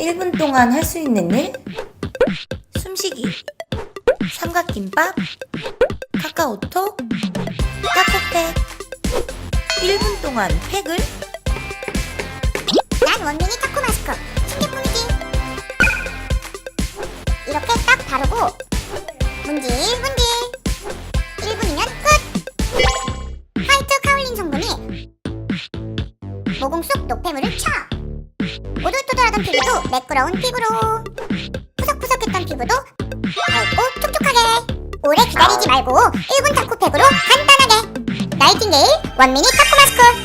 1분 동안 할 수 있는 일? 숨쉬기, 삼각김밥, 카카오톡, 타코팩. 1분 동안 팩을? 난 원민이 타코 마스크 10개뿐이지. 이렇게 딱 바르고 문질문질 1분이면 끝. 화이트 카올린 성분이 모공 속 노폐물을 쳐. 오돌토돌하던 피부도 매끄러운 피부로, 푸석푸석했던 피부도 밝고 촉촉하게. 오래 기다리지 말고 1분 타코팩으로 간단하게. 나이팅게일 원미니 타코 마스크.